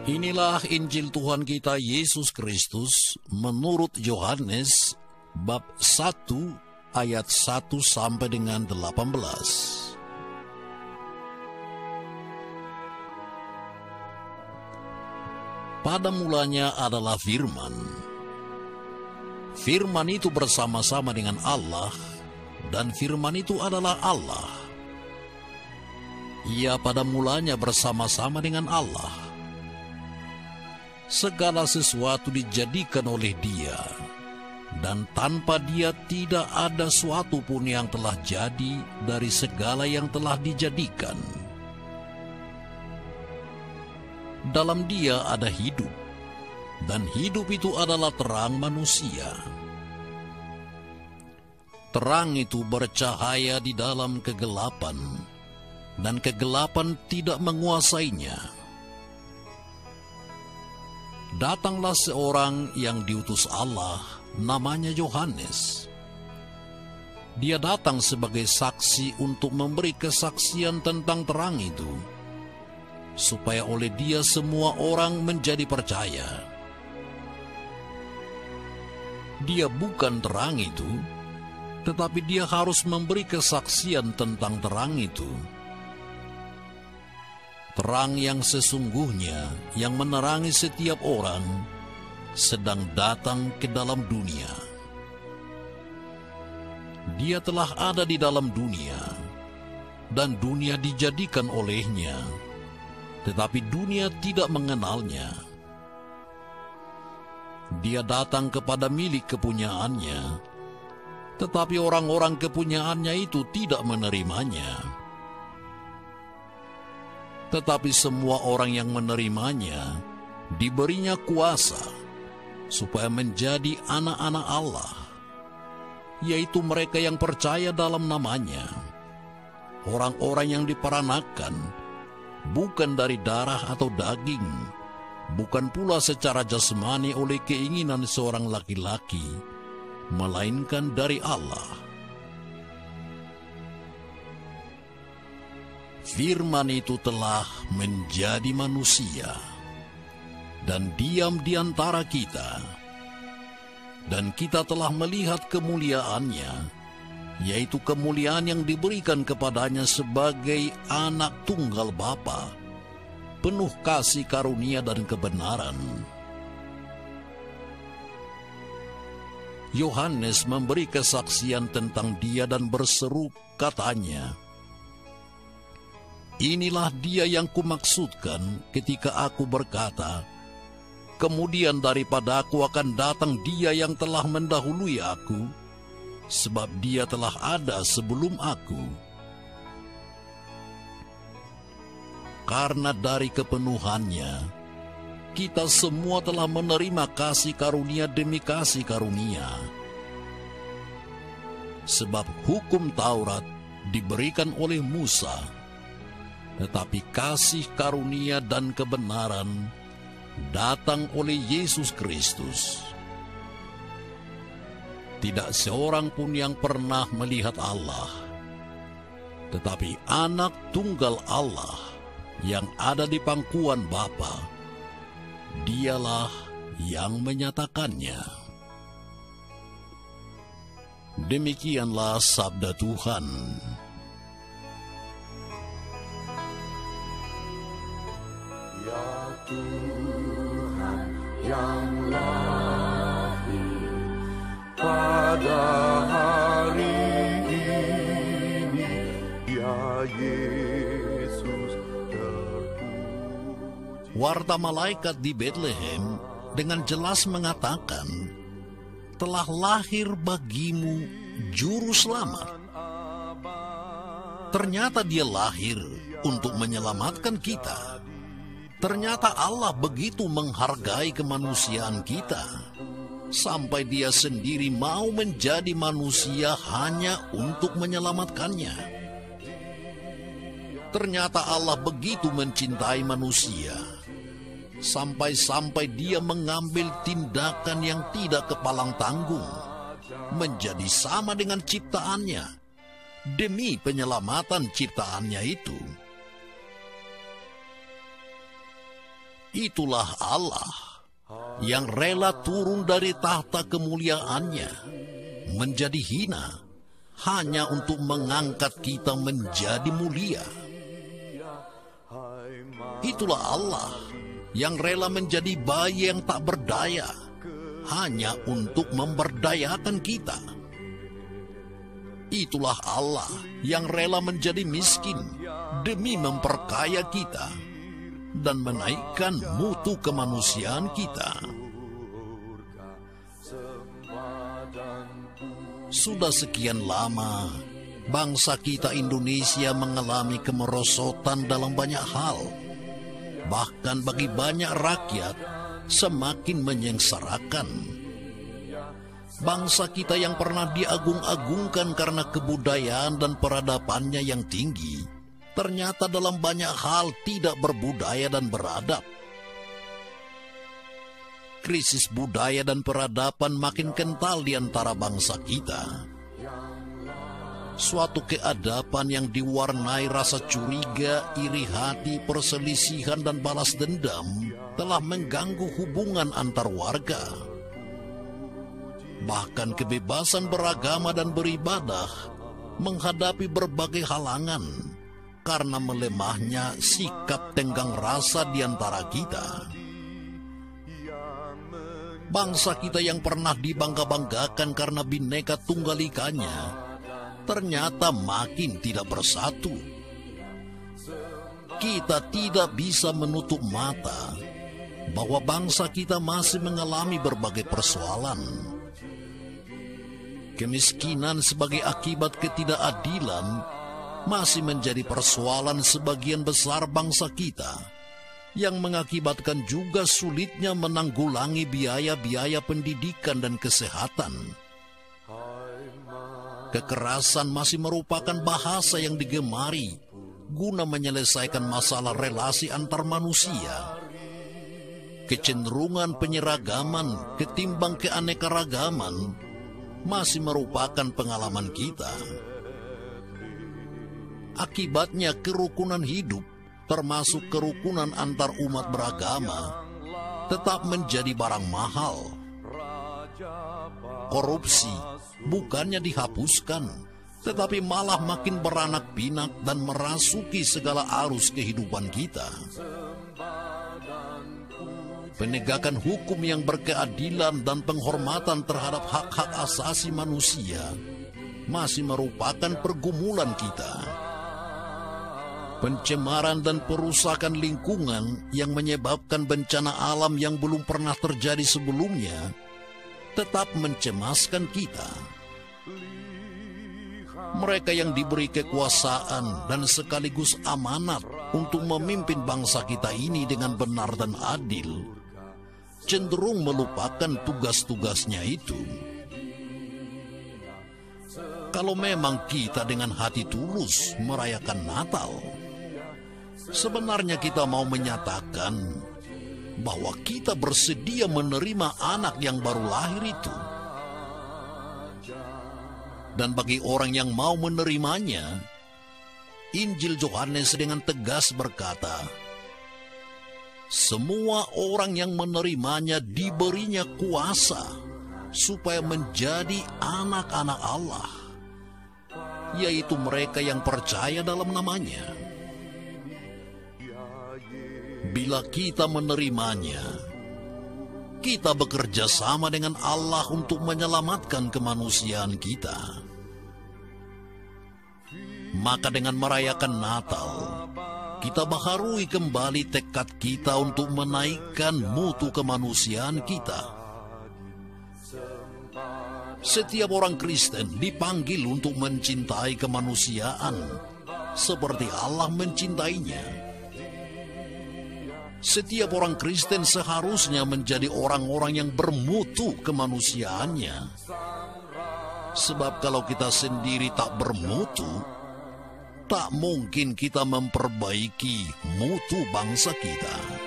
Inilah Injil Tuhan kita Yesus Kristus menurut Yohanes bab 1 ayat 1 sampai dengan 18. Pada mulanya adalah Firman. Firman itu bersama-sama dengan Allah, dan Firman itu adalah Allah. Ia pada mulanya bersama-sama dengan Allah. Segala sesuatu dijadikan oleh Dia, dan tanpa Dia tidak ada suatu pun yang telah jadi dari segala yang telah dijadikan. Dalam Dia ada hidup, dan hidup itu adalah terang manusia. Terang itu bercahaya di dalam kegelapan, dan kegelapan tidak menguasainya. Datanglah seorang yang diutus Allah, namanya Yohanes. Dia datang sebagai saksi untuk memberi kesaksian tentang terang itu, supaya oleh dia semua orang menjadi percaya. Dia bukan terang itu, tetapi dia harus memberi kesaksian tentang terang itu. Terang yang sesungguhnya, yang menerangi setiap orang, sedang datang ke dalam dunia. Dia telah ada di dalam dunia, dan dunia dijadikan olehnya, tetapi dunia tidak mengenalnya. Dia datang kepada milik kepunyaannya, tetapi orang-orang kepunyaannya itu tidak menerimanya. Tetapi semua orang yang menerimanya diberinya kuasa supaya menjadi anak-anak Allah, yaitu mereka yang percaya dalam namanya. Orang-orang yang diperanakan bukan dari darah atau daging, bukan pula secara jasmani oleh keinginan seorang laki-laki, melainkan dari Allah. Firman itu telah menjadi manusia dan diam di antara kita, dan kita telah melihat kemuliaannya, yaitu kemuliaan yang diberikan kepadanya sebagai anak tunggal Bapa, penuh kasih karunia dan kebenaran. Yohanes memberi kesaksian tentang Dia dan berseru, katanya, "Inilah Dia yang kumaksudkan ketika aku berkata, kemudian daripada aku akan datang Dia yang telah mendahului aku, sebab Dia telah ada sebelum aku." Karena dari kepenuhannya, kita semua telah menerima kasih karunia demi kasih karunia. Sebab hukum Taurat diberikan oleh Musa, tetapi kasih karunia dan kebenaran datang oleh Yesus Kristus. Tidak seorang pun yang pernah melihat Allah, tetapi Anak Tunggal Allah yang ada di pangkuan Bapa, Dialah yang menyatakannya. Demikianlah sabda Tuhan. Ya Tuhan yang lahir pada hari ini, ya Yesus terpuji. Warta malaikat di Betlehem dengan jelas mengatakan, telah lahir bagimu juru selamat. Ternyata Dia lahir untuk menyelamatkan kita. Ternyata Allah begitu menghargai kemanusiaan kita, sampai Dia sendiri mau menjadi manusia hanya untuk menyelamatkannya. Ternyata Allah begitu mencintai manusia, sampai-sampai Dia mengambil tindakan yang tidak kepalang tanggung, menjadi sama dengan ciptaannya, demi penyelamatan ciptaannya itu. Itulah Allah yang rela turun dari tahta kemuliaannya menjadi hina hanya untuk mengangkat kita menjadi mulia. Itulah Allah yang rela menjadi bayi yang tak berdaya hanya untuk memberdayakan kita. Itulah Allah yang rela menjadi miskin demi memperkaya kita dan menaikkan mutu kemanusiaan kita. Sudah sekian lama bangsa kita Indonesia mengalami kemerosotan dalam banyak hal. Bahkan bagi banyak rakyat semakin menyengsarakan. Bangsa kita yang pernah diagung-agungkan karena kebudayaan dan peradabannya yang tinggi, ternyata dalam banyak hal tidak berbudaya dan beradab. Krisis budaya dan peradaban makin kental di antara bangsa kita. Suatu keadaban yang diwarnai rasa curiga, iri hati, perselisihan, dan balas dendam telah mengganggu hubungan antar warga. Bahkan kebebasan beragama dan beribadah menghadapi berbagai halangan karena melemahnya sikap tenggang rasa di antara kita. Bangsa kita yang pernah dibangga-banggakan karena Bhinneka Tunggal Ikanya ternyata makin tidak bersatu. Kita tidak bisa menutup mata bahwa bangsa kita masih mengalami berbagai persoalan. Kemiskinan sebagai akibat ketidakadilan masih menjadi persoalan sebagian besar bangsa kita, yang mengakibatkan juga sulitnya menanggulangi biaya-biaya pendidikan dan kesehatan. Kekerasan masih merupakan bahasa yang digemari guna menyelesaikan masalah relasi antar manusia. Kecenderungan penyeragaman ketimbang keanekaragaman masih merupakan pengalaman kita. Akibatnya kerukunan hidup, termasuk kerukunan antar umat beragama, tetap menjadi barang mahal. Korupsi bukannya dihapuskan, tetapi malah makin beranak pinak dan merasuki segala arus kehidupan kita. Penegakan hukum yang berkeadilan dan penghormatan terhadap hak-hak asasi manusia masih merupakan pergumulan kita. Pencemaran dan perusakan lingkungan yang menyebabkan bencana alam yang belum pernah terjadi sebelumnya tetap mencemaskan kita. Mereka yang diberi kekuasaan dan sekaligus amanat untuk memimpin bangsa kita ini dengan benar dan adil, cenderung melupakan tugas-tugasnya itu. Kalau memang kita dengan hati tulus merayakan Natal, sebenarnya kita mau menyatakan bahwa kita bersedia menerima anak yang baru lahir itu. Dan bagi orang yang mau menerimanya, Injil Yohanes dengan tegas berkata, semua orang yang menerimanya diberinya kuasa supaya menjadi anak-anak Allah, yaitu mereka yang percaya dalam namanya. Bila kita menerimanya, kita bekerja sama dengan Allah untuk menyelamatkan kemanusiaan kita. Maka dengan merayakan Natal, kita baharui kembali tekad kita untuk menaikkan mutu kemanusiaan kita. Setiap orang Kristen dipanggil untuk mencintai kemanusiaan seperti Allah mencintainya. Setiap orang Kristen seharusnya menjadi orang-orang yang bermutu kemanusiaannya. Sebab kalau kita sendiri tak bermutu, tak mungkin kita memperbaiki mutu bangsa kita.